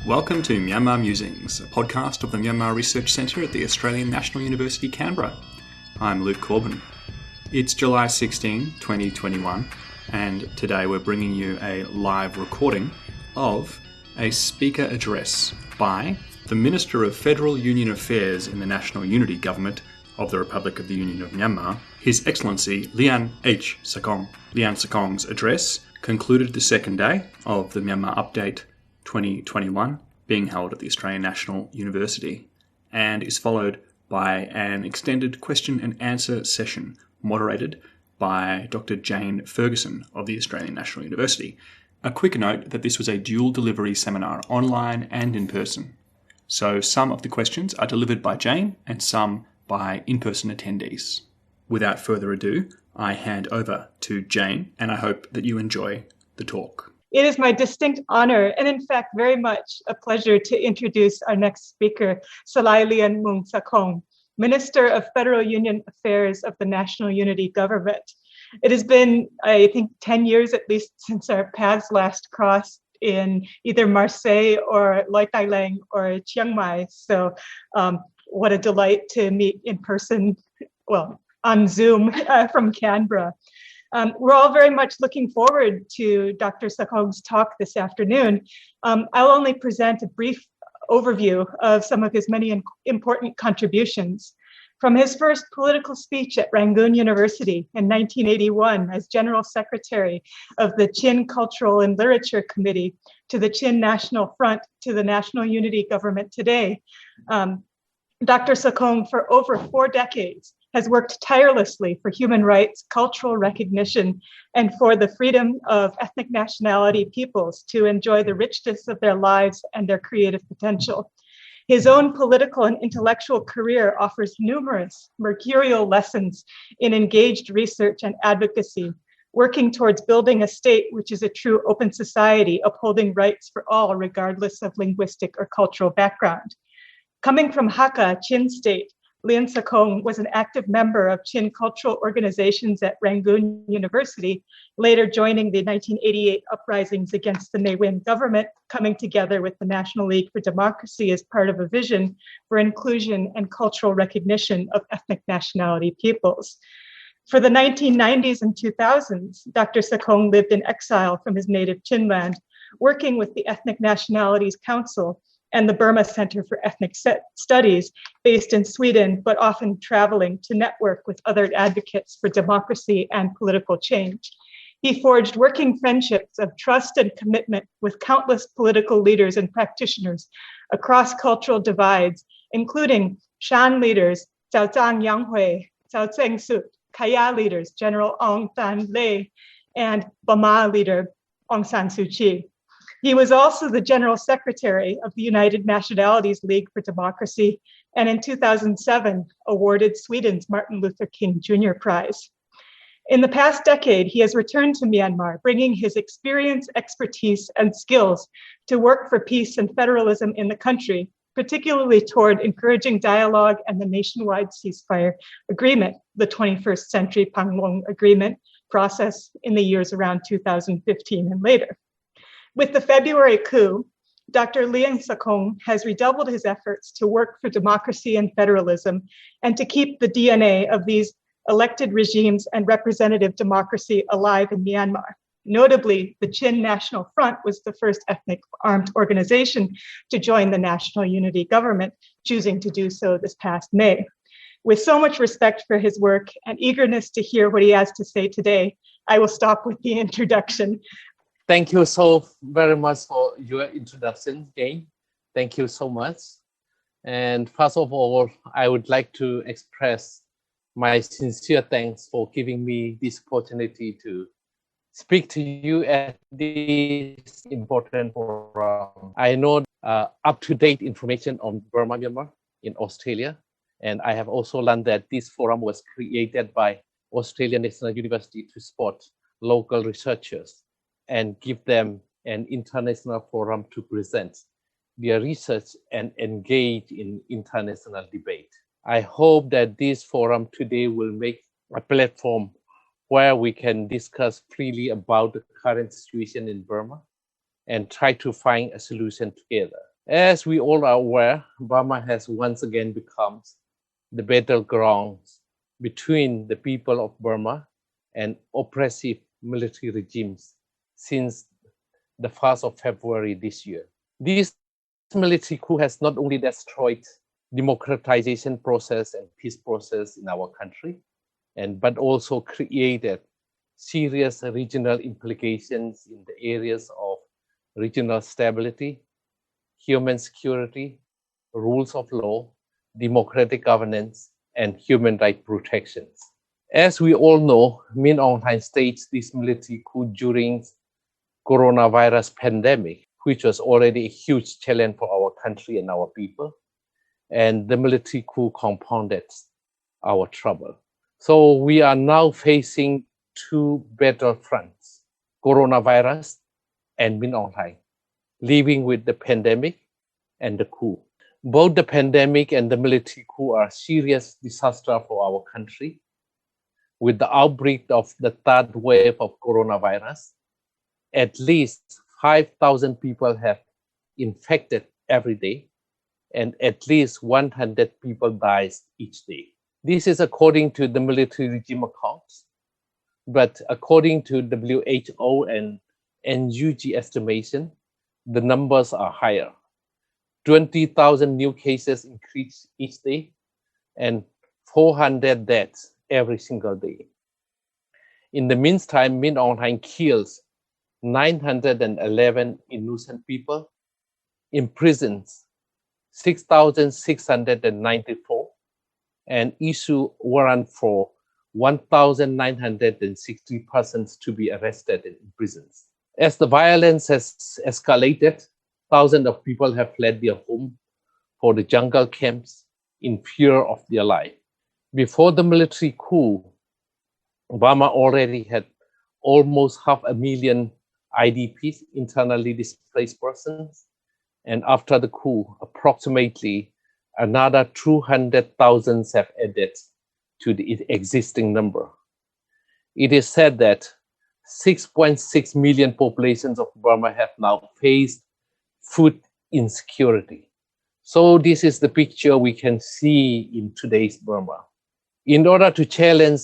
Welcome to Myanmar Musings, a podcast of the Myanmar Research Centre at the Australian National University, Canberra. I'm Luke Corbin. It's July 16, 2021, and today we're bringing you a live recording of a speaker address by the Minister of Federal Union Affairs in the National Unity Government of the Republic of the Union of Myanmar, His Excellency Lian H. Sakhon. Lian Sakhon's address concluded the second day of the Myanmar Update 2021 being held at the Australian National University, and is followed by an extended question and answer session moderated by Dr Jane Ferguson of the Australian National University. A quick note that this was a dual delivery seminar, online and in person. So some of the questions are delivered by Jane and some by in-person attendees. Without further ado, I hand over to Jane, and I hope that you enjoy the talk. It is my distinct honor, and in fact, very much a pleasure to introduce our next speaker, Lian Hmung Sakhon, Minister of Federal Union Affairs of the National Unity Government. It has been, I think, 10 years at least since our paths last crossed in either Marseille or Loi Tai Lang or Chiang Mai. So what a delight to meet in person, well, on Zoom from Canberra. We're all very much looking forward to Dr. Sakhon's talk this afternoon. I'll only present a brief overview of some of his many important contributions. From his first political speech at Rangoon University in 1981 as General Secretary of the Chin Cultural and Literature Committee to the Chin National Front to the National Unity Government today, Dr. Sakhon, for over 4 decades, has worked tirelessly for human rights, cultural recognition, and for the freedom of ethnic nationality peoples to enjoy the richness of their lives and their creative potential. His own political and intellectual career offers numerous mercurial lessons in engaged research and advocacy, working towards building a state which is a true open society, upholding rights for all, regardless of linguistic or cultural background. Coming from Hakka, Chin State, Lian Sakhon was an active member of Chin cultural organizations at Rangoon University, later joining the 1988 uprisings against the Ne Win government, coming together with the National League for Democracy as part of a vision for inclusion and cultural recognition of ethnic nationality peoples. For the 1990s and 2000s, Dr. Sakhon lived in exile from his native Chinland, working with the Ethnic Nationalities Council and the Burma Center for Ethnic Studies, based in Sweden, but often traveling to network with other advocates for democracy and political change. He forged working friendships of trust and commitment with countless political leaders and practitioners across cultural divides, including Shan leaders, Zhao Zhang Yanghui, Zhao Zeng Sut, Kaya leaders, General Aung San Lei, and Burma leader Aung San Suu Kyi. He was also the General Secretary of the United Nationalities League for Democracy, and in 2007 awarded Sweden's Martin Luther King Jr. Prize. In the past decade, he has returned to Myanmar, bringing his experience, expertise, and skills to work for peace and federalism in the country, particularly toward encouraging dialogue and the nationwide ceasefire agreement, the 21st Century Panglong Agreement process in the years around 2015 and later. With the February coup, Dr. Lian Sakhon has redoubled his efforts to work for democracy and federalism and to keep the DNA of these elected regimes and representative democracy alive in Myanmar. Notably, the Chin National Front was the first ethnic armed organization to join the National Unity Government, choosing to do so this past May. With so much respect for his work and eagerness to hear what he has to say today, I will stop with the introduction. Thank you so very much for your introduction, Jane. Thank you so much. And first of all, I would like to express my sincere thanks for giving me this opportunity to speak to you at this important forum. I know up-to-date information on Burma, Myanmar in Australia. And I have also learned that this forum was created by Australian National University to support local researchers and give them an international forum to present their research and engage in international debate. I hope that this forum today will make a platform where we can discuss freely about the current situation in Burma and try to find a solution together. As we all are aware, Burma has once again become the battlegrounds between the people of Burma and oppressive military regimes since the 1st of February this year. This military coup has not only destroyed democratization process and peace process in our country, but also created serious regional implications in the areas of regional stability, human security, rules of law, democratic governance, and human rights protections. As we all know, Min Aung Hlaing staged this military coup during coronavirus pandemic, which was already a huge challenge for our country and our people. And the military coup compounded our trouble. So we are now facing two battlefronts, coronavirus and Min Aung Hlaing, living with the pandemic and the coup. Both the pandemic and the military coup are serious disaster for our country. With the outbreak of the third wave of coronavirus, at least 5,000 people have infected every day, and at least 100 people die each day. This is according to the military regime accounts, but according to WHO and NUG estimation, the numbers are higher. 20,000 new cases increase each day, and 400 deaths every single day. In the meantime, Min Aung Hlaing kills 911 innocent people, imprisons 6,694, and issue warrant for 1,960 persons to be arrested and imprisoned. As the violence has escalated, thousands of people have fled their home for the jungle camps in fear of their life. Before the military coup, Burma already had almost 500,000 IDPs, internally displaced persons, and after the coup, approximately another 200,000 have added to the existing number. It is said that 6.6 million populations of Burma have now faced food insecurity. So this is the picture we can see in today's Burma. In order to challenge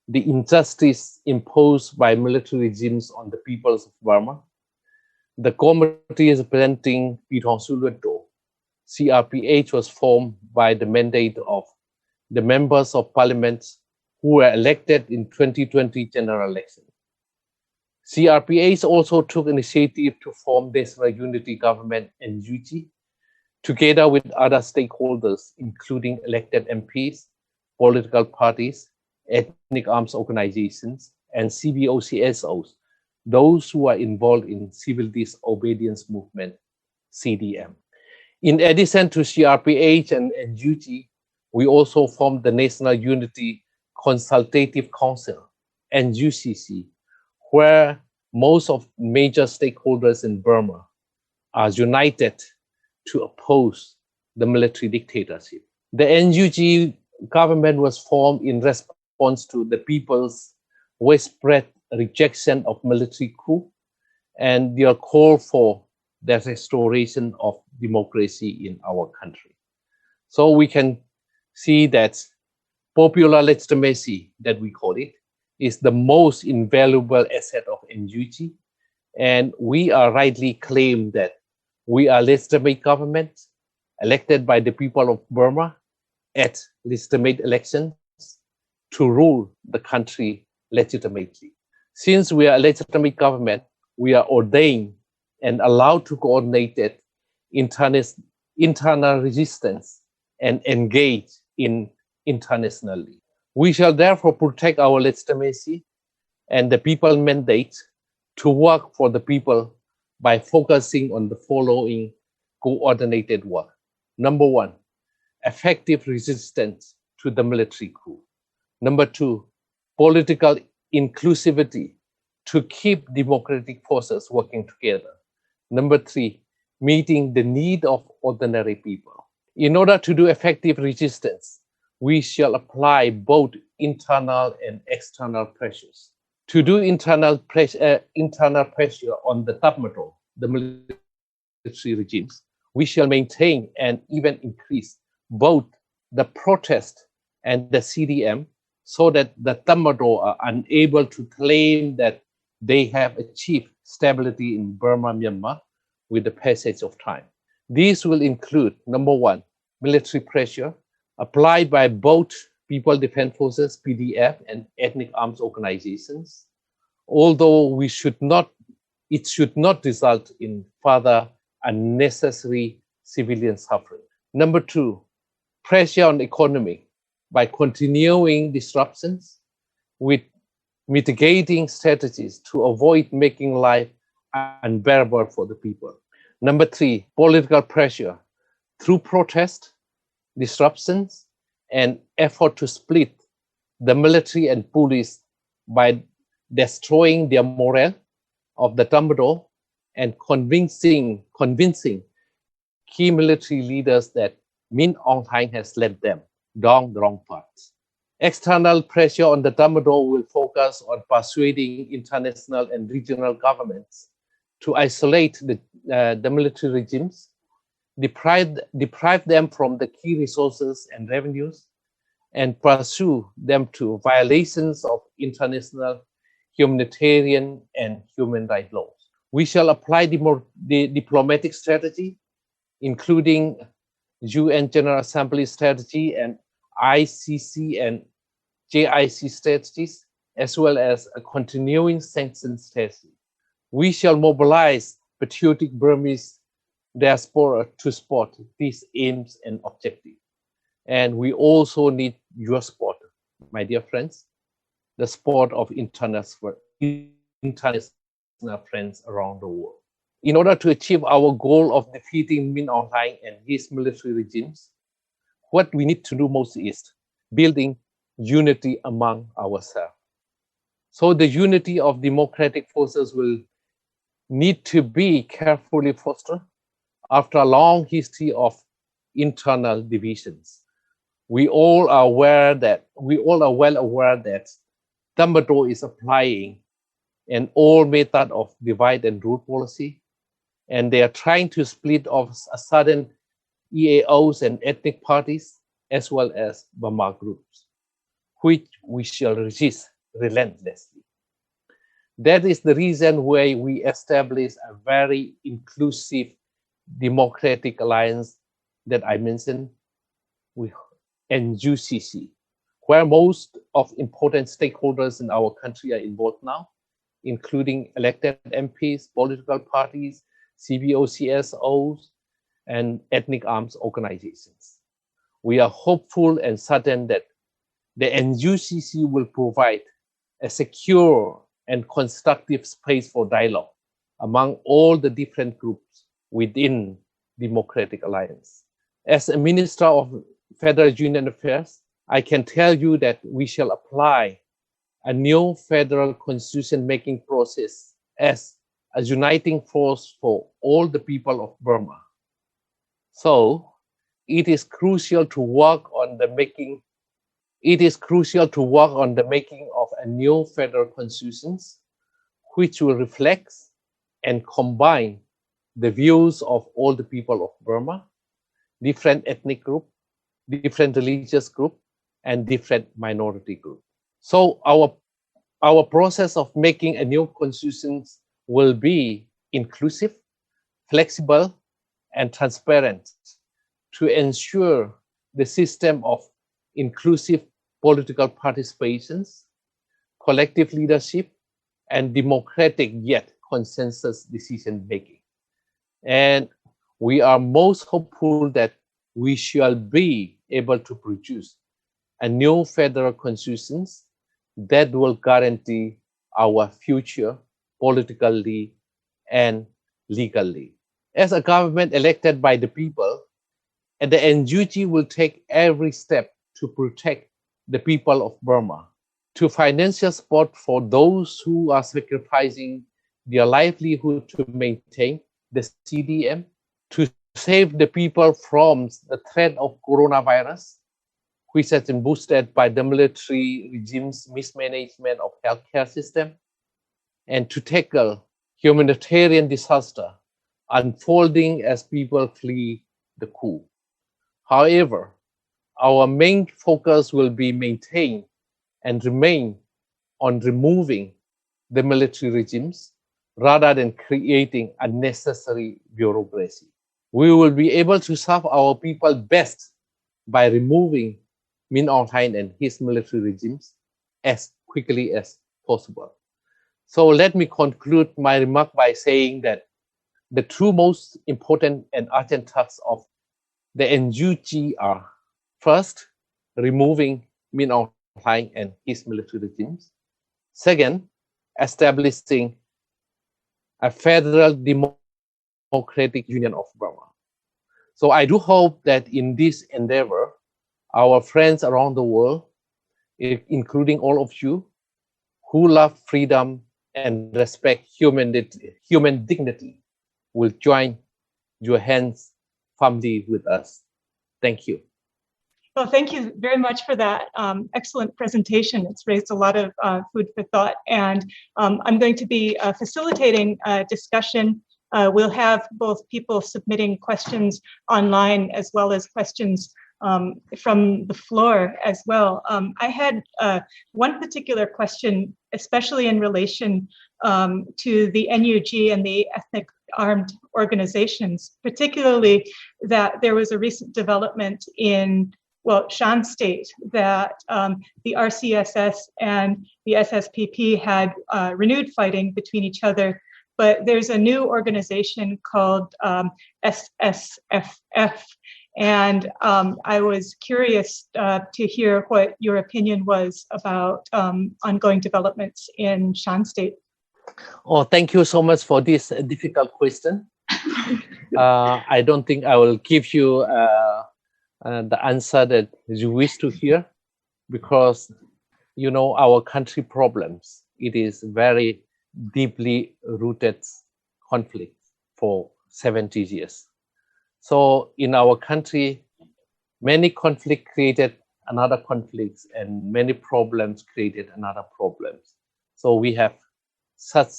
the injustice imposed by military regimes on the peoples of Burma, the committee representing Pithong Suluto, CRPH, was formed by the mandate of the members of parliament who were elected in 2020 general election. CRPH also took initiative to form National Unity Government NUG, together with other stakeholders, including elected MPs, political parties, ethnic arms organizations, and CBO-CSOs, those who are involved in civil disobedience movement, CDM. In addition to CRPH and NUG, we also formed the National Unity Consultative Council, NUCC, where most of major stakeholders in Burma are united to oppose the military dictatorship. The NUG government was formed in response to the people's widespread rejection of military coup and their call for the restoration of democracy in our country. So we can see that popular legitimacy, that we call it, is the most invaluable asset of NUG, and we are rightly claimed that we are legitimate government elected by the people of Burma at legitimate elections to rule the country legitimately. Since we are a legitimate government, we are ordained and allowed to coordinate it internal resistance and engage in internationally. We shall therefore protect our legitimacy and the people mandate to work for the people by focusing on the following coordinated work. Number one, effective resistance to the military coup. Number two, political inclusivity to keep democratic forces working together. Number three, meeting the need of ordinary people. In order to do effective resistance, we shall apply both internal and external pressures. To do internal pressure on the Tatmadaw, the military regimes, we shall maintain and even increase both the protest and the CDM so that the Tatmadaw are unable to claim that they have achieved stability in Burma, Myanmar with the passage of time. These will include, number one, military pressure applied by both People Defense Forces, PDF, and ethnic arms organizations, although it should not result in further unnecessary civilian suffering. Number two, pressure on the economy by continuing disruptions with mitigating strategies to avoid making life unbearable for the people. Number three, political pressure through protest, disruptions, and effort to split the military and police by destroying their morale of the Tatmadaw and convincing key military leaders that Min Aung Hlaing has led them down the wrong path. External pressure on the Tatmadaw will focus on persuading international and regional governments to isolate the military regimes, deprive them from the key resources and revenues, and pursue them to violations of international humanitarian and human rights laws. We shall apply the diplomatic strategy, including UN General Assembly strategy and ICC and JIC strategies, as well as a continuing sanctions strategy. We shall mobilize patriotic Burmese diaspora to support these aims and objectives. And we also need your support, my dear friends, the support of international friends around the world. In order to achieve our goal of defeating Min Aung Hlaing and his military regimes, what we need to do most is building unity among ourselves. So the unity of democratic forces will need to be carefully fostered after a long history of internal divisions. We all are well aware that Tatmadaw is applying an old method of divide and rule policy, and they are trying to split off a sudden EAOs and ethnic parties, as well as Burma groups, which we shall resist relentlessly. That is the reason why we established a very inclusive democratic alliance that I mentioned with NUCC, where most of important stakeholders in our country are involved now, including elected MPs, political parties, CBO-CSOs, and ethnic arms organizations. We are hopeful and certain that the NUCC will provide a secure and constructive space for dialogue among all the different groups within Democratic Alliance. As a Minister of Federal Union Affairs, I can tell you that we shall apply a new federal constitution making process as a uniting force for all the people of Burma. So it is crucial to work on the making of a new federal constitutions, which will reflect and combine the views of all the people of Burma, different ethnic groups, different religious groups, and different minority groups. So our process of making a new constitution will be inclusive, flexible, and transparent to ensure the system of inclusive political participations, collective leadership, and democratic yet consensus decision making. And we are most hopeful that we shall be able to produce a new federal constitution that will guarantee our future politically and legally. As a government elected by the people, and the NUG will take every step to protect the people of Burma, to financial support for those who are sacrificing their livelihood to maintain the CDM, to save the people from the threat of coronavirus, which has been boosted by the military regime's mismanagement of healthcare system, and to tackle humanitarian disaster unfolding as people flee the coup. However, our main focus will be maintained and remain on removing the military regimes rather than creating unnecessary bureaucracy. We will be able to serve our people best by removing Min Aung Hlaing and his military regimes as quickly as possible. So let me conclude my remark by saying that the two most important and urgent tasks of the NUG are: first, removing Min Aung Hlaing and his military regimes; second, establishing a federal democratic union of Burma. So I do hope that in this endeavor, our friends around the world, including all of you, who love freedom and respect human dignity, will join your hands firmly with us. Thank you. Well, thank you very much for that excellent presentation. It's raised a lot of food for thought, and I'm going to be facilitating a discussion. We'll have both people submitting questions online as well as questions from the floor as well. I had one particular question, especially in relation to the NUG and the ethnic armed organizations, particularly that there was a recent development in Shan State, that the RCSS and the SSPP had renewed fighting between each other, but there's a new organization called SSFF, and I was curious to hear what your opinion was about ongoing developments in Shan State. Oh, thank you so much for this difficult question. I don't think I will give you the answer that you wish to hear, because you know our country problems, it is very deeply rooted conflict for 70 years. So in our country, many conflicts created another conflicts, and many problems created another problems. So we have such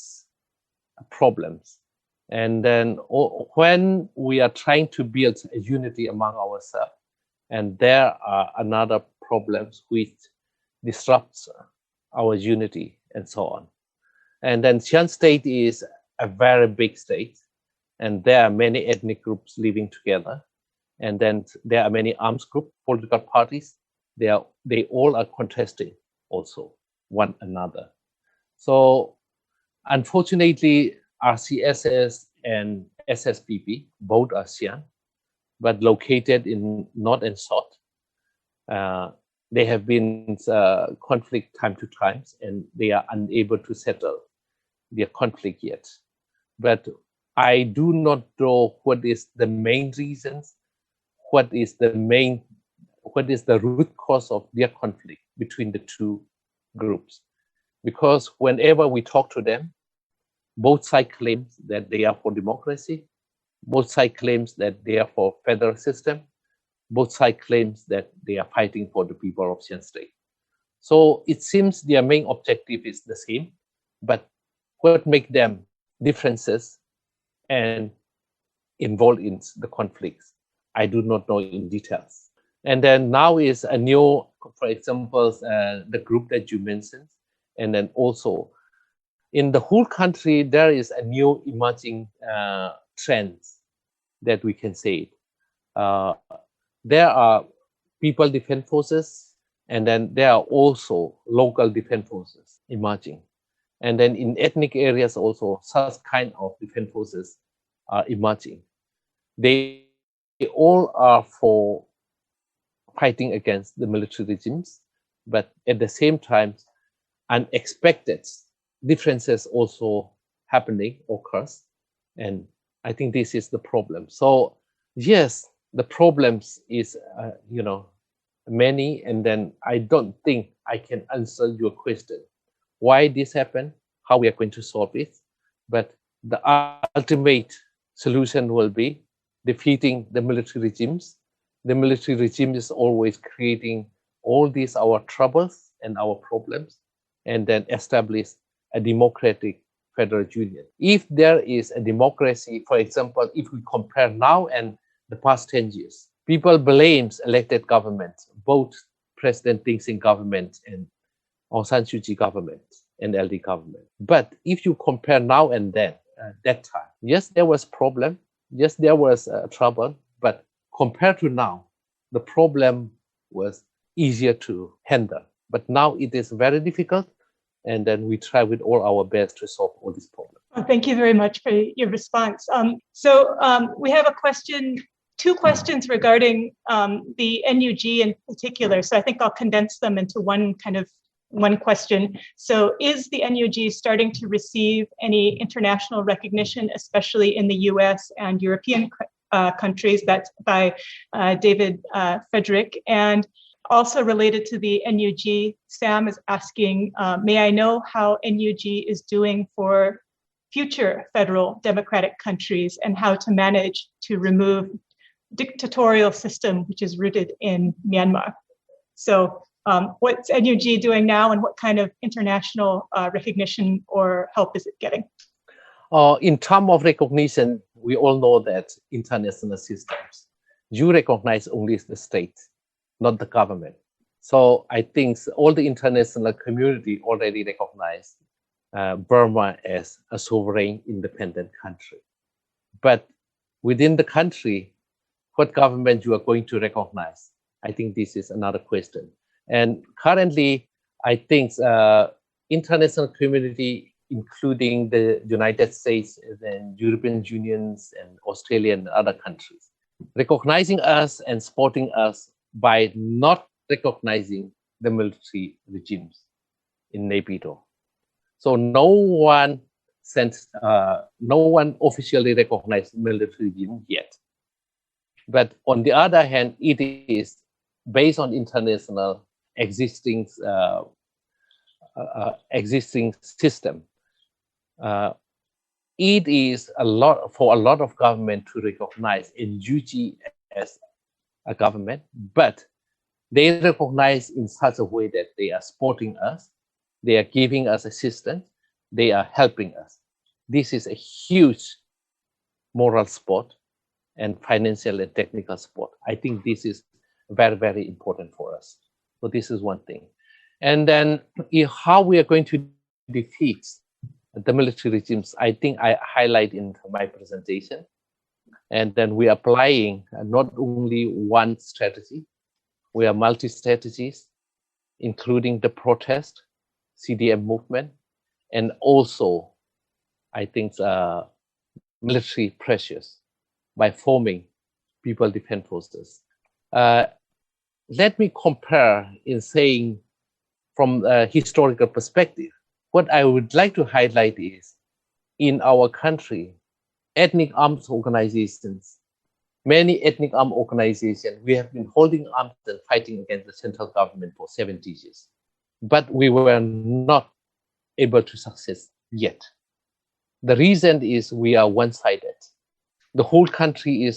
problems. And then when we are trying to build a unity among ourselves, and there are another problems which disrupts our unity and so on. And then Shan State is a very big state, and there are many ethnic groups living together. And then there are many armed groups, political parties. They all are contesting also one another. So unfortunately, RCSS and SSPP, both are Shan, but located in north and south. They have been conflict time to time, and they are unable to settle their conflict yet. But I do not know what is the main reasons, what is the root cause of their conflict between the two groups. Because whenever we talk to them, both sides claim that they are for democracy, both sides claims that they are for federal system, both sides claims that they are fighting for the people of Shan State. So it seems their main objective is the same, but what makes them differences and involved in the conflicts, I do not know in details. And then now is a new, for example, the group that you mentioned, and then also in the whole country, there is a new emerging trends that we can say. There are people defense forces, and then there are also local defense forces emerging. And then in ethnic areas also, such kind of defense forces are emerging. They all are for fighting against the military regimes, but at the same time, unexpected differences also happening, occurs, and I think this is the problem. So yes, the problems is many, and then I don't think I can answer your question why this happened, how we are going to solve it, but the ultimate solution will be defeating the military regimes. The military regime is always creating all these our troubles and our problems, and then establish a democratic federal union. If there is a democracy, for example, if we compare now and the past 10 years, people blame elected governments, both President Thein Sein government and Aung San Suu Kyi government and LD government. But if you compare now and then, that time, yes, there was problem, yes, there was trouble, but compared to now, the problem was easier to handle. But now it is very difficult, and then we try with all our best to solve all these problems. Oh, thank you very much for your response. We have two questions regarding the NUG in particular. So I think I'll condense them into one question. So is the NUG starting to receive any international recognition, especially in the US and European countries? That's by David Frederick. And also related to the NUG, Sam is asking, may I know how NUG is doing for future federal democratic countries and how to manage to remove dictatorial system which is rooted in Myanmar? So what's NUG doing now and what kind of international recognition or help is it getting? In terms of recognition, we all know that international systems, you recognize only the state, not the government. So I think all the international community already recognize Burma as a sovereign, independent country. But within the country, what government you are going to recognize? I think this is another question. And currently, I think international community, including the United States and European unions and Australia and other countries, recognizing us and supporting us by not recognizing the military regimes in Naypyidaw. So no one officially recognized military regime yet. But on the other hand, it is based on international existing system. It is for a lot of government to recognize NUG as a government, but they recognize in such a way that they are supporting us, they are giving us assistance, they are helping us. This is a huge moral support and financial and technical support. I think this is very, very important for us. So this is one thing. And then how we are going to defeat the military regimes, I think I highlight in my presentation. And then we are applying not only one strategy, we are multi-strategies, including the protest, CDM movement, and also, I think, military pressures by forming People Defense Forces. Let me compare in saying from a historical perspective, what I would like to highlight is in our country, ethnic arms organizations, many ethnic armed organizations, we have been holding arms and fighting against the central government for 70 years. But we were not able to succeed yet. The reason is we are one-sided. The whole country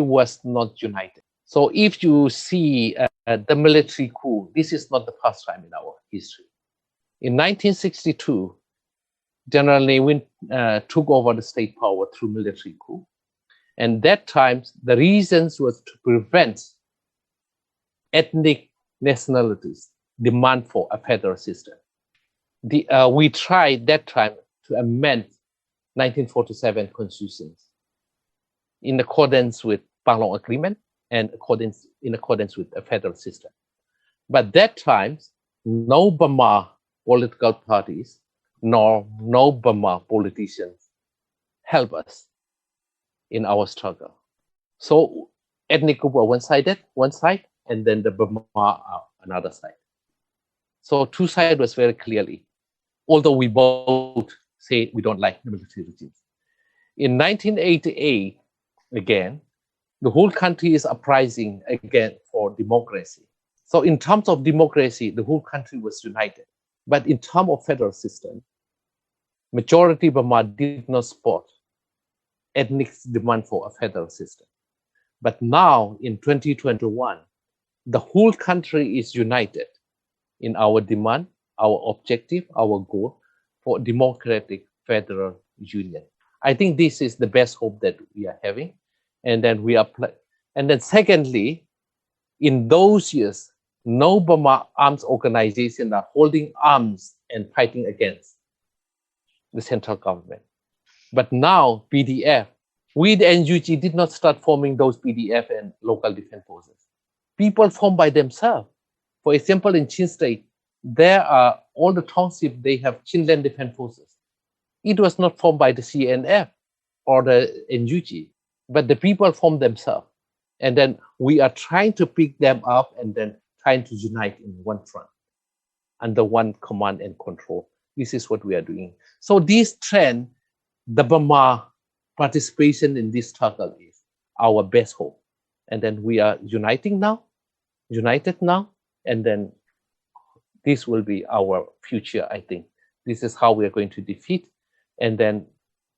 was not united. So if you see the military coup, this is not the first time in our history. In 1962, General Ne Win took over the state power through military coup. And that time, the reasons was to prevent ethnic nationalities demand for a federal system. We tried that time to amend 1947 constitutions in accordance with Panglong Agreement and in accordance with a federal system. But that time, no Burma political parties nor no Burma politicians help us in our struggle. So ethnic group are one side, and then the Burma are another side. So two sides was very clearly, although we both say we don't like the military regimes. In 1988, again, the whole country is uprising again for democracy. So in terms of democracy, the whole country was united. But in terms of federal system, majority Burma did not support ethnic demand for a federal system. But now in 2021, the whole country is united in our demand, our objective, our goal for democratic federal union. I think this is the best hope that we are having. And then we apply. And then secondly, in those years, no Burma arms organizations are holding arms and fighting against the central government. But now PDF, we the NUG did not start forming those PDF and local defense forces. People formed by themselves. For example, in Chin State, there are all the townships, they have Chinland Defense Forces. It was not formed by the CNF or the NUG, but the people formed themselves. And then we are trying to pick them up and then trying to unite in one front, under one command and control. This is what we are doing. So this trend, the Burma participation in this struggle is our best hope. And then we are united now, and then this will be our future, I think. This is how we are going to defeat. And then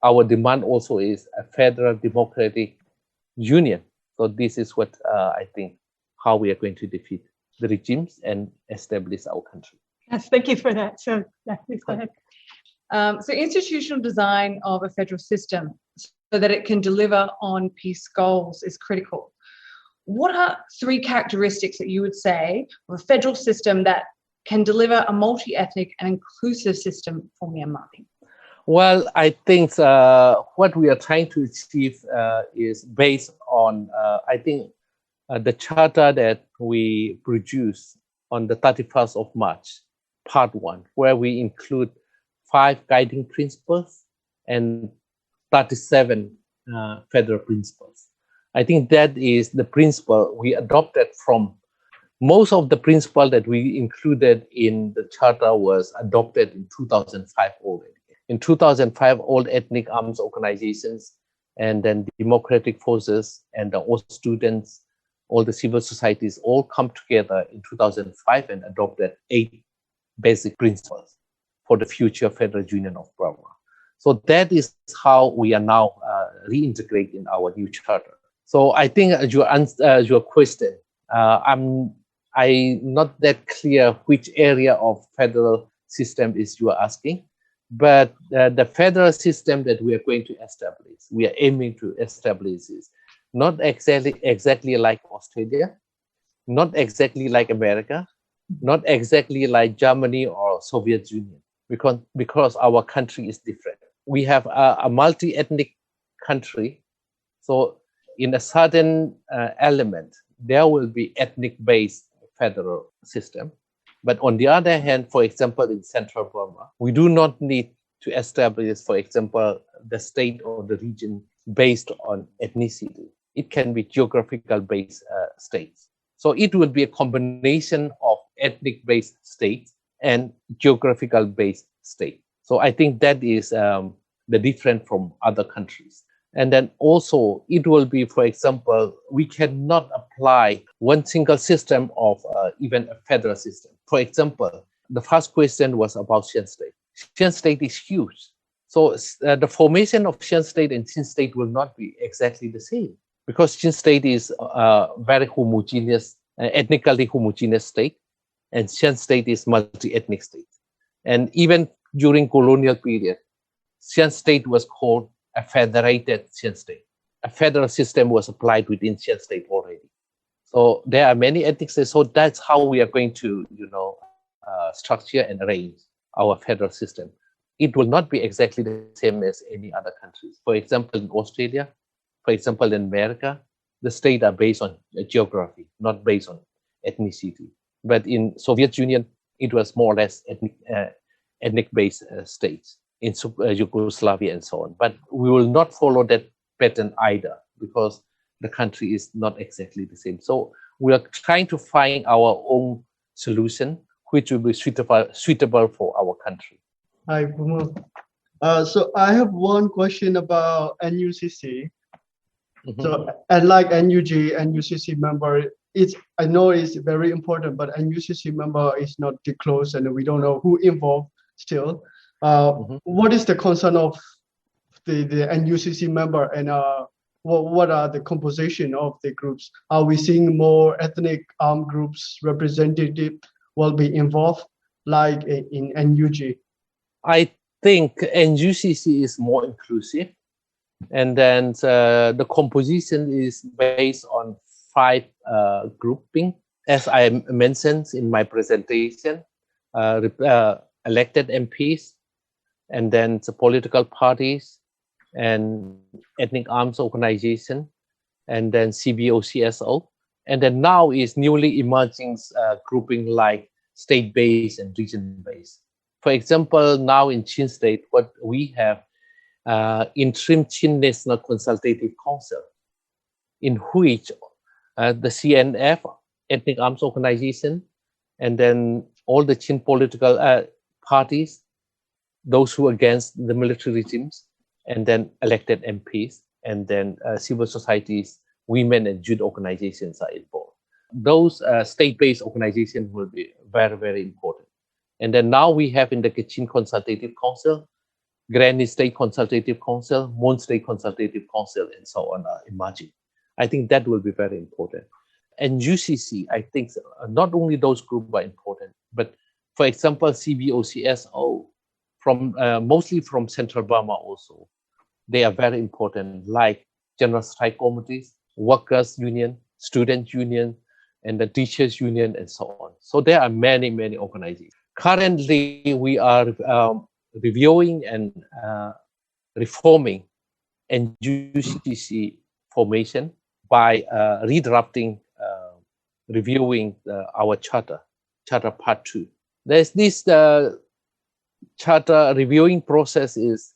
our demand also is a federal democratic union. So this is what I think, how we are going to defeat the regimes and establish our country. Yes, thank you for that. So, yeah, please go ahead. So institutional design of a federal system so that it can deliver on peace goals is critical. What are 3 characteristics that you would say of a federal system that can deliver a multi-ethnic and inclusive system for Myanmar? Well, I think what we are trying to achieve is based on, I think, the charter that we produced on the 31st of March, part 1, where we include 5 guiding principles and 37 federal principles. I think that is the principle we adopted from. Most of the principle that we included in the charter was adopted in 2005 already. In 2005, all ethnic arms organizations and then democratic forces and all students, all the civil societies all come together in 2005 and adopted 8 basic principles for the future Federal Union of Burma. So that is how we are now reintegrating our new charter. So I think your question, I'm not that clear which area of federal system is you are asking, but the federal system that we are going to establish, we are aiming to establish is not exactly like Australia, not exactly like America, not exactly like Germany or Soviet Union, because our country is different. We have a multi-ethnic country, so in a certain element, there will be ethnic-based federal system. But on the other hand, for example, in Central Burma, we do not need to establish, for example, the state or the region based on ethnicity. It can be geographical-based states. So it will be a combination of ethnic-based states and geographical-based states. So I think that is the difference from other countries. And then also it will be, for example, we cannot apply one single system of even a federal system. For example, the first question was about Shan State. Shan State is huge. So the formation of Shan State and Chin State will not be exactly the same, because Chin State is a very homogeneous, ethnically homogeneous state, and Shan State is multi-ethnic state. And even during colonial period, Shan State was called a federated Shan State. A federal system was applied within Shan State already. So there are many ethnic states. So that's how we are going to, structure and arrange our federal system. It will not be exactly the same as any other countries. For example, in Australia, for example, in America, the states are based on geography, not based on ethnicity. But in Soviet Union, it was more or less ethnic-based states. In Yugoslavia and so on. But we will not follow that pattern either, because the country is not exactly the same. So we are trying to find our own solution, which will be suitable for our country. Hi, Bhuma. So I have one question about NUCC. Mm-hmm. So unlike NUG, NUCC member, I know it's very important, but NUCC member is not disclosed and we don't know who involved still. What is the concern of the NUCC member, and what are the composition of the groups? Are we seeing more ethnic armed groups representative will be involved like in NUG? I think NUCC is more inclusive, and then the composition is based on 5 grouping, as I mentioned in my presentation: elected MPs, and then the political parties, and ethnic arms organization, and then CBOCSO, and then now is newly emerging grouping like state-based and region-based. For example, now in Chin State, what we have interim Chin National Consultative Council, in which the CNF, ethnic arms organization, and then all the Chin political parties, those who are against the military regimes, and then elected MPs, and then civil societies, women and youth organizations are involved. Those state-based organizations will be very, very important. And then now we have in the Kachin Consultative Council, Granny State Consultative Council, Mon State Consultative Council, and so on are emerging. I think that will be very important. And UCC, I think not only those groups are important, but for example, CBOCSO, from mostly from Central Burma also, they are very important, like General Strike Committees, Workers' Union, Student Union, and the Teachers' Union, and so on. So there are many, many organizations. Currently, we are reviewing and reforming NUCC formation by redrafting, reviewing our charter part 2. There's this charter reviewing process is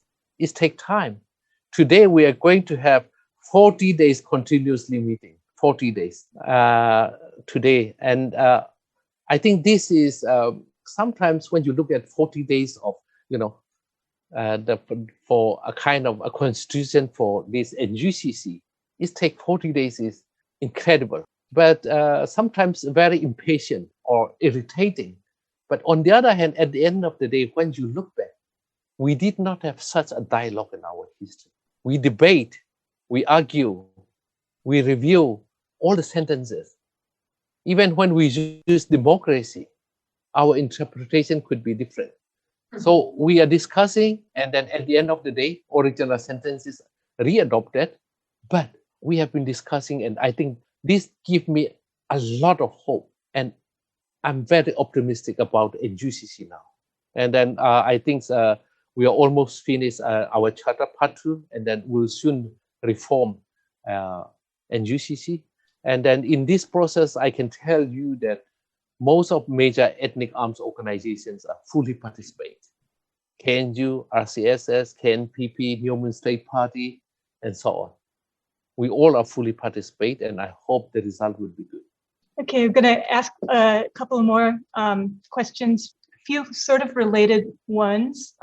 take time. Today we are going to have 40 days continuously meeting, 40 days today, and I think this is sometimes when you look at 40 days of for a kind of a constitution for this NUCC, it take 40 days is incredible, but sometimes very impatient or irritating. But on the other hand, at the end of the day, when you look back, we did not have such a dialogue in our history. We debate, we argue, we review all the sentences. Even when we use democracy, our interpretation could be different. So we are discussing, and then at the end of the day, original sentences readopted, but we have been discussing, and I think this gives me a lot of hope, and I'm very optimistic about NUCC now. And then I think we are almost finished our charter part 2, and then we'll soon reform NUCC. And then in this process, I can tell you that most of major ethnic arms organizations are fully participate. KNU, RCSS, KNPP, Human State Party, and so on. We all are fully participate, and I hope the result will be good. Okay, I'm going to ask a couple more questions, a few sort of related ones.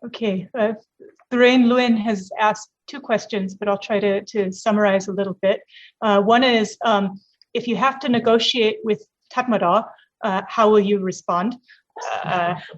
Okay, Thurain Luan has asked 2 questions, but I'll try to summarize a little bit. One is, if you have to negotiate with Tatmadaw, how will you respond?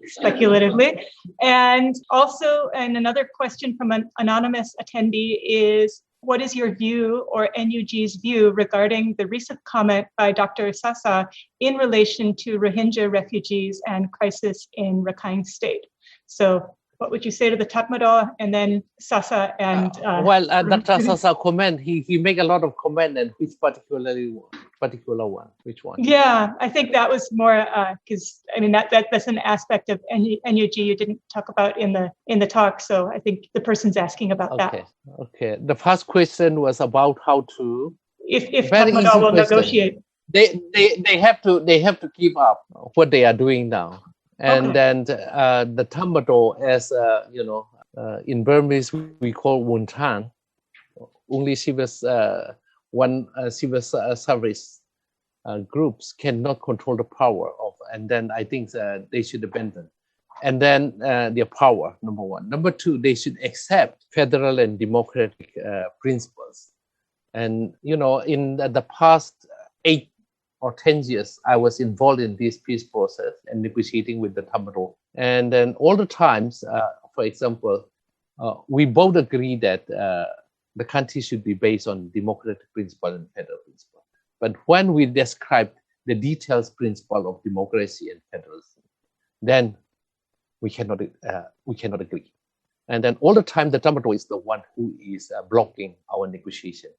Speculatively. And also, and another question from an anonymous attendee is, what is your view or NUG's view regarding the recent comment by Dr. Sasa in relation to Rohingya refugees and crisis in Rakhine State? So what would you say to the Tatmadaw and then Sasa and... Dr. Sasa comment, he make a lot of comment, and which particular one, which one? Yeah, I think that was more because I mean that's an aspect of NUG you didn't talk about in the talk. So I think the person's asking about that. Okay. The first question was about how to. If Tatmadaw will negotiate. They have to keep up what they are doing now, and then the Tatmadaw, as in Burmese we call Wuntan, only civil service groups cannot control the power of, and then I think they should abandon. And then their power, number one. Number two, they should accept federal and democratic principles. And, in the past 8 or 10 years, I was involved in this peace process and negotiating with the Tatmadaw. And then all the times, for example, we both agree that the country should be based on democratic principle and federal principle. But when we describe the details principle of democracy and federalism, then we cannot agree. And then all the time, the Tatmadaw is the one who is blocking our negotiation.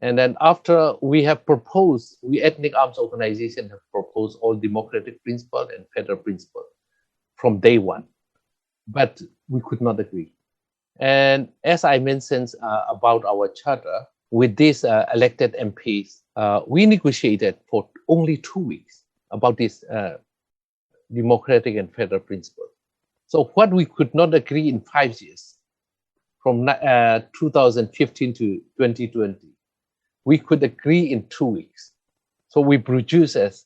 And then after we have proposed, we ethnic arms organization have proposed all democratic principle and federal principle from day one, but we could not agree. And as I mentioned about our charter, with these elected MPs, we negotiated for only 2 weeks about this democratic and federal principle. So what we could not agree in 5 years, from 2015 to 2020, we could agree in 2 weeks. So we produce as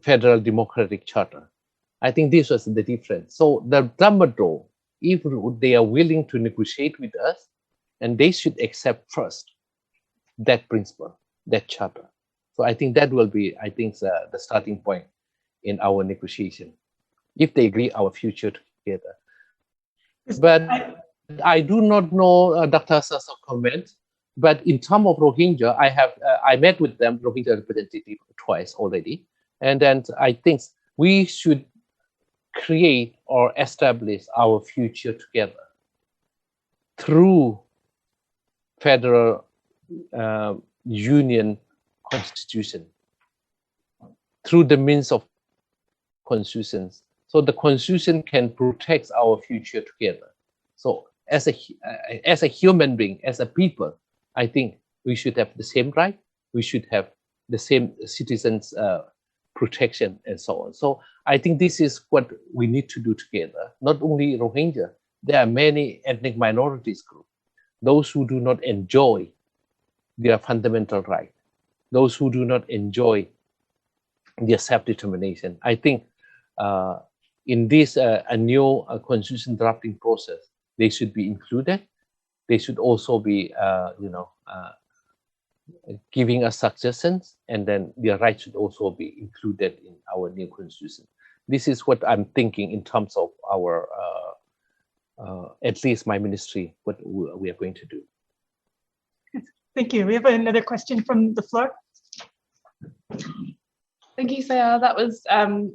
federal democratic charter. I think this was the difference. So the Tatmadaw, if they are willing to negotiate with us, and they should accept first that principle, that charter. So I think that will be, I think, the starting point in our negotiation, if they agree our future together. But I do not know Dr. Sa's comment. But in terms of Rohingya, I met with them, Rohingya representative, twice already. And then I think we should create or establish our future together through federal union constitution, through the means of constitutions. So the constitution can protect our future together. So as a human being, as a people, I think we should have the same right. We should have the same citizens' protection and so on. So I think this is what we need to do together. Not only Rohingya, there are many ethnic minorities groups, those who do not enjoy their fundamental right, those who do not enjoy their self-determination. I think in this a new constitution drafting process, they should be included. They should also be, giving us suggestions, and then their rights should also be included in our new constitution. This is what I'm thinking in terms of our, at least my ministry, what we are going to do. Thank you. We have another question from the floor. Thank you, Sayar. That was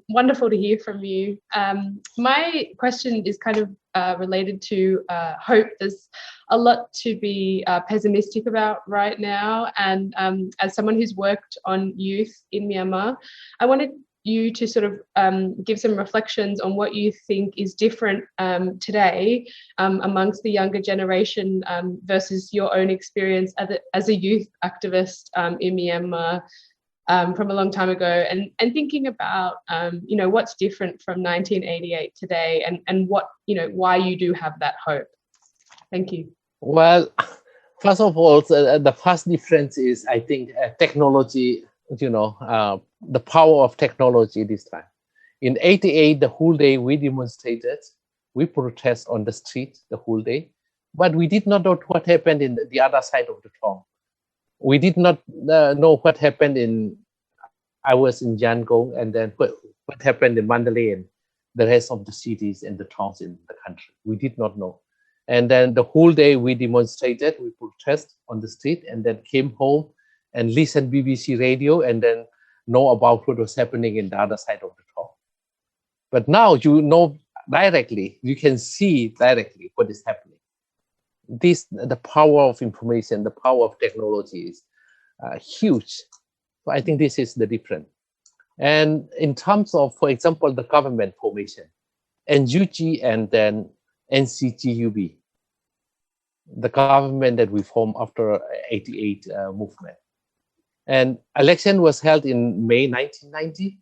wonderful to hear from you. My question is kind of related to hope. There's a lot to be pessimistic about right now. And as someone who's worked on youth in Myanmar, I wanted you to sort of give some reflections on what you think is different today amongst the younger generation versus your own experience as a youth activist in Myanmar. From a long time ago, and thinking about what's different from 1988 today, and what why you do have that hope. Thank you. Well, first of all, the first difference is, I think, technology. The power of technology this time. In '88, the whole day we demonstrated, we protest on the street the whole day, but we did not know what happened in the other side of the town. We did not know what happened I was in Yangon, and then what happened in Mandalay and the rest of the cities and the towns in the country. We did not know. And then the whole day we demonstrated, we protested on the street, and then came home and listened BBC radio, and then know about what was happening in the other side of the town. But now you know directly, you can see directly what is happening. The power of information, the power of technology is huge. So I think this is the difference. And in terms of, for example, the government formation, NUG and then NCGUB, the government that we formed after '88 movement. And election was held in May 1990,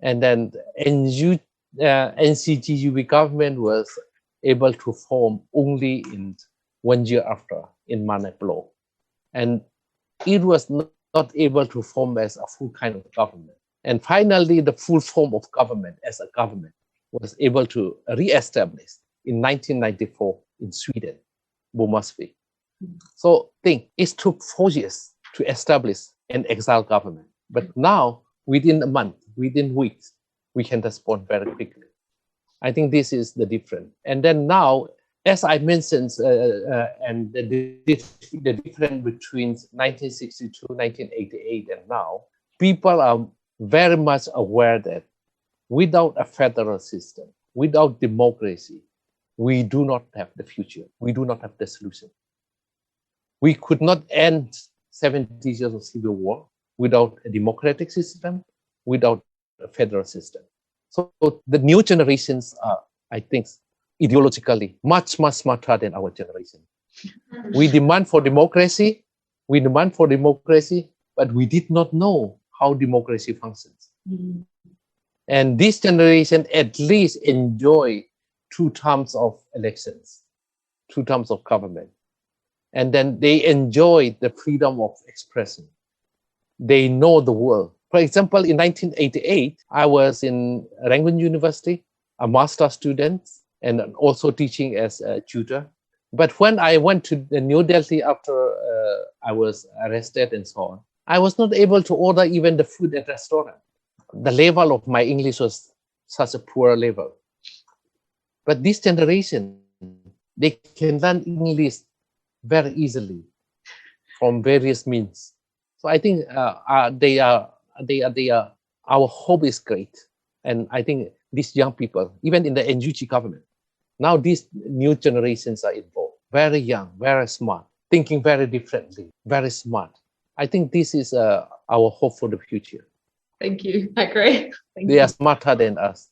and then NCGUB government was able to form only in 1 year after in Myanmar. And it was not able to form as a full kind of government. And finally, the full form of government as a government was able to re-establish in 1994 in Sweden, Bomasvi. So it took 4 years to establish an exile government. But now, within a month, within weeks, we can respond very quickly. I think this is the difference. And then now, as I mentioned, and the difference between 1962, 1988, and now, people are very much aware that without a federal system, without democracy, we do not have the future. We do not have the solution. We could not end 70 years of civil war without a democratic system, without a federal system. So the new generations are, I think, ideologically much smarter than our generation. We demand for democracy, but we did not know how democracy functions. Mm. And this generation at least enjoy 2 terms of elections, 2 terms of government. And then they enjoy the freedom of expression. They know the world. For example, in 1988, I was in Rangoon University, a master student, and also teaching as a tutor. But when I went to New Delhi after I was arrested and so on, I was not able to order even the food at restaurant. The level of my English was such a poor level. But this generation, they can learn English very easily from various means. So I think our hope is great. And I think these young people, even in the NUG government, now these new generations are involved. Very young, very smart, thinking very differently, very smart. I think this is our hope for the future. Thank you. I agree. They are smarter than us.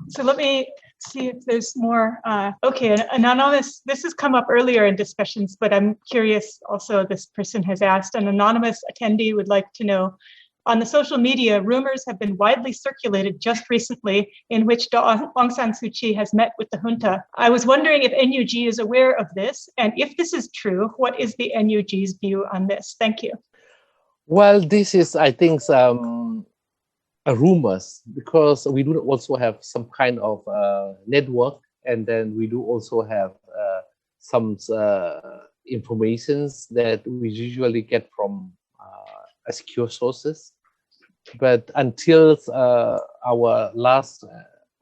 So let me see if there's more. Okay, anonymous, this has come up earlier in discussions, but I'm curious also, this person has asked, an anonymous attendee would like to know, on the social media, rumors have been widely circulated just recently in which Aung San Suu Kyi has met with the junta. I was wondering if NUG is aware of this, and if this is true, what is the NUG's view on this? Thank you. Well, this is, I think, a rumors, because we do also have some kind of network, and then we do also have some informations that we usually get from secure sources. But until our last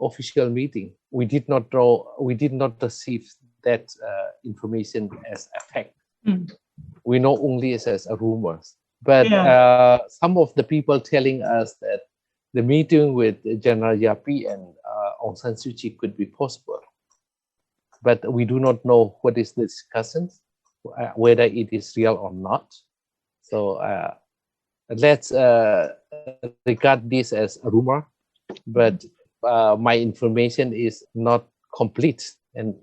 official meeting, we did not receive that information as a fact. Mm. We know only as a rumors. But some of the people telling us that the meeting with General Yapi and Aung San Suu Kyi could be possible. But we do not know what is the discussions, whether it is real or not. So let's regard this as a rumor, but my information is not complete, and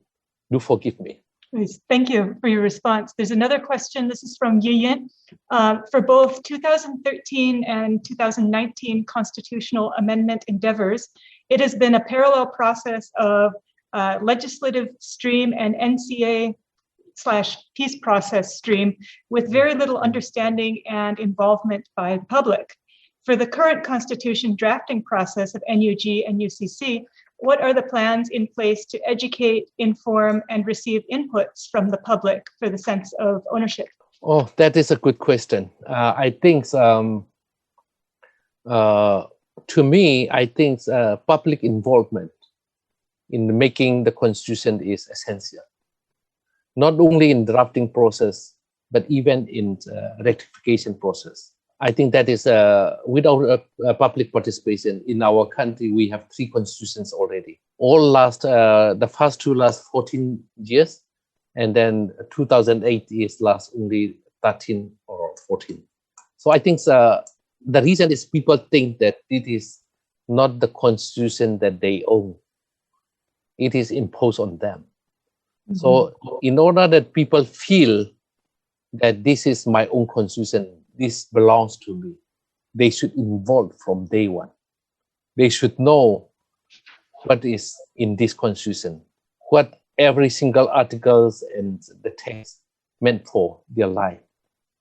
do forgive me. Please. Thank you for your response. There's another question. This is from Yin. For both 2013 and 2019 constitutional amendment endeavors, it has been a parallel process of legislative stream and NCA/peace process stream with very little understanding and involvement by the public. For the current constitution drafting process of NUG and UCC, what are the plans in place to educate, inform, and receive inputs from the public for the sense of ownership? Oh, that is a good question. I think, to me, I think public involvement in making the constitution is essential. Not only in drafting process, but even in rectification process. I think that is without public participation in our country, we have 3 constitutions already. All last, the first 2 last 14 years, and then 2008 is last only 13 or 14. So I think the reason is people think that it is not the constitution that they own. It is imposed on them. Mm-hmm. So in order that people feel that this is my own constitution, this belongs to me, they should involve from day one. They should know what is in this constitution, what every single articles and the text meant for their life.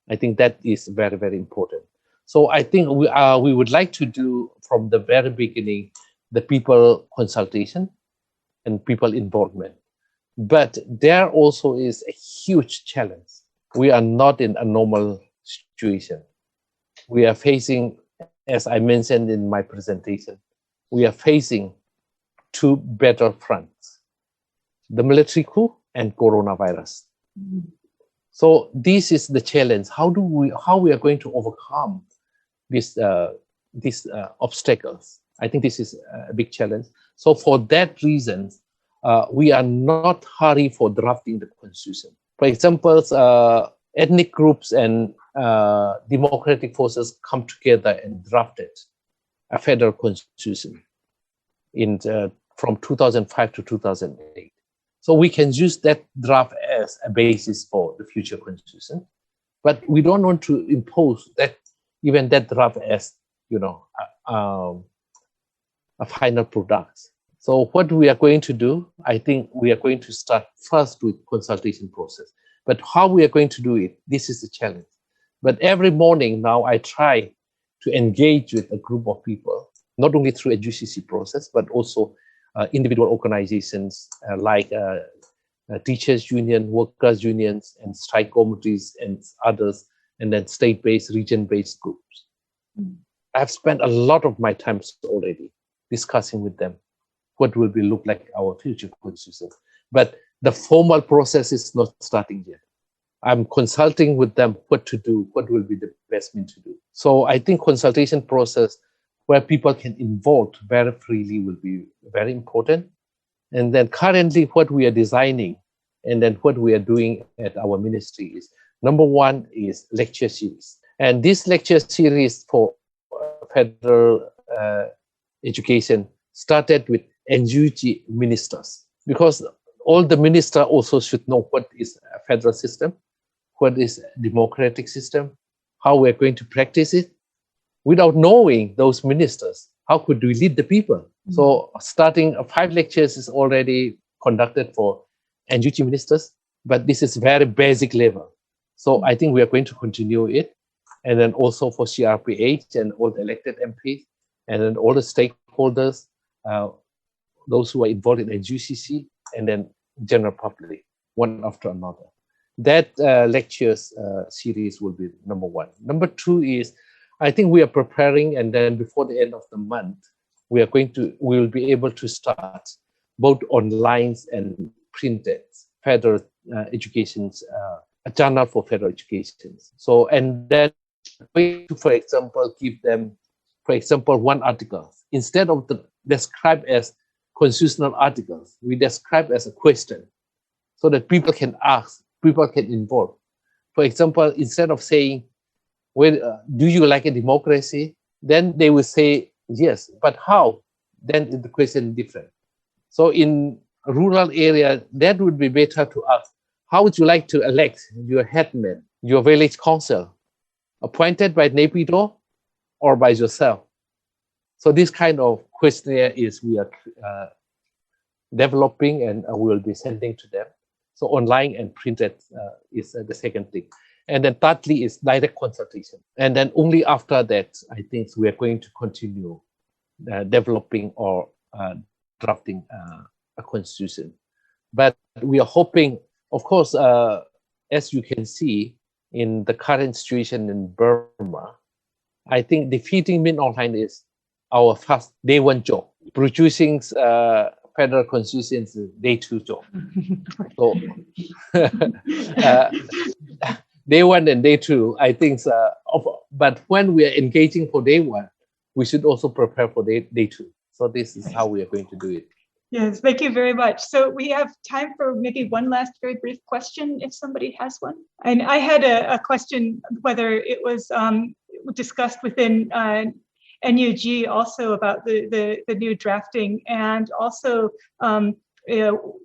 I think that is very, very important. So I think we would like to do from the very beginning the people consultation and people involvement. But there also is a huge challenge. We are not in a normal situation. We are facing, as I mentioned in my presentation, we are facing 2 battle fronts, the military coup and coronavirus. Mm-hmm. So this is the challenge. How we are going to overcome these obstacles? I think this is a big challenge. So for that reason, we are not hurry for drafting the constitution. For example, ethnic groups and democratic forces come together and drafted a federal constitution from 2005 to 2008. So we can use that draft as a basis for the future constitution, but we don't want to impose that draft as a final product. So what we are going to do, I think we are going to start first with consultation process. But how we are going to do it, this is the challenge. But every morning now I try to engage with a group of people, not only through a GCC process, but also individual organizations like teachers union, workers unions, and strike committees and others, and then state-based, region-based groups. I've spent a lot of my time already discussing with them what will look like our future constitution. But the formal process is not starting yet. I'm consulting with them what to do, what will be the best mean to do. So I think consultation process where people can involve very freely will be very important. And then currently what we are designing and then what we are doing at our ministry is, number one is lecture series. And this lecture series for federal education started with NUG ministers, because all the ministers also should know what is a federal system, what is a democratic system, how we're going to practice it. Without knowing those ministers, how could we lead the people? Mm-hmm. So starting 5 lectures is already conducted for NUG ministers, but this is very basic level. So I think we are going to continue it. And then also for CRPH and all the elected MPs, and then all the stakeholders, those who are involved in NGCC, and then general public, one after another. That lectures series will be number one. Number two is, I think we are preparing, and then before the end of the month, we will be able to start both online and printed federal education's a journal for federal education. So, and then we, for example, give them, for example, one article. Instead of describe as constitutional articles, we describe as a question so that people can ask, people can involve. For example, instead of saying, well, do you like a democracy? Then they will say, yes, but how? Then the question is different. So in a rural area, that would be better to ask, how would you like to elect your headman, your village council, appointed by Naypyidaw or by yourself? So this kind of questionnaire is we are developing, and we will be sending to them. So online and printed is the second thing. And then thirdly is direct consultation. And then only after that, I think we are going to continue developing or drafting a constitution. But we are hoping, of course, as you can see in the current situation in Burma, I think defeating Min Aung Hlaing is our first day one job. Producing federal constitution is day 2 job. So day 1 and day 2, I think, but when we are engaging for day 1, we should also prepare for day 2. So this is how we are going to do it. Yes, thank you very much. So we have time for maybe one last very brief question, if somebody has one. And I had a question, whether it was discussed within NUG also about the new drafting, and also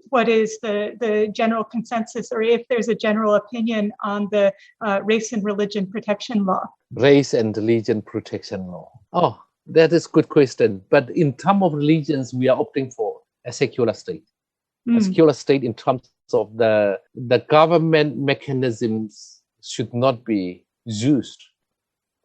what is the general consensus, or if there's a general opinion on the race and religion protection law. Race and religion protection law. Oh, that is a good question. But in terms of religions, we are opting for a secular state. A secular state in terms of the government mechanisms should not be used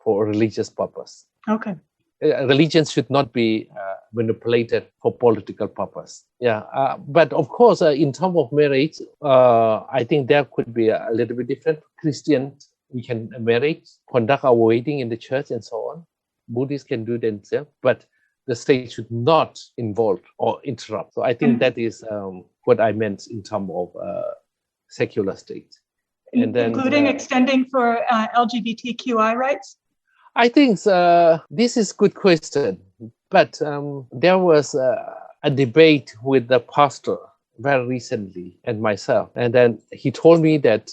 for religious purpose. Okay. Religion should not be manipulated for political purpose. Yeah, but of course, in terms of marriage, I think there could be a little bit different. Christian, we can marry, conduct our wedding in the church and so on. Buddhists can do themselves, but the state should not involve or interrupt. So I think that is what I meant in terms of secular state. And then, including extending for LGBTQI rights? I think this is a good question. But there was a debate with the pastor very recently and myself. And then he told me that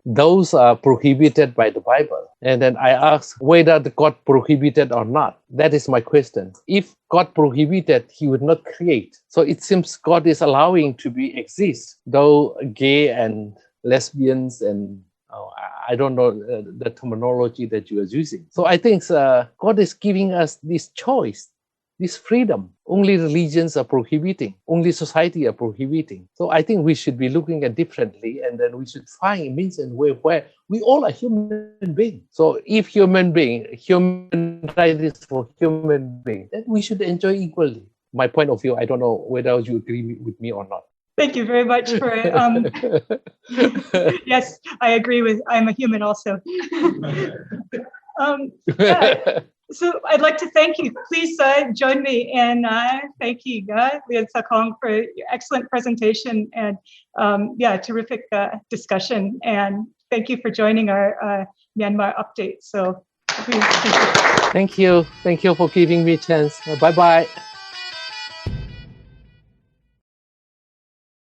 those are prohibited by the Bible. And then I asked whether the God prohibited or not. That is my question. If God prohibited, he would not create. So it seems God is allowing to be exist, though gay and lesbians and I don't know the terminology that you are using. So I think God is giving us this choice, this freedom. Only religions are prohibiting, only society are prohibiting. So I think we should be looking at differently, and then we should find means and way where we all are human beings. So if human right is for human being, then we should enjoy equally. My point of view, I don't know whether you agree with me or not. Thank you very much for, yes, I agree with, I'm a human also. Yeah. So I'd like to thank you. Please join me in thanking Lian Sakhon for your excellent presentation and terrific discussion. And thank you for joining our Myanmar update. So please, thank you. Thank you for giving me a chance. Bye-bye.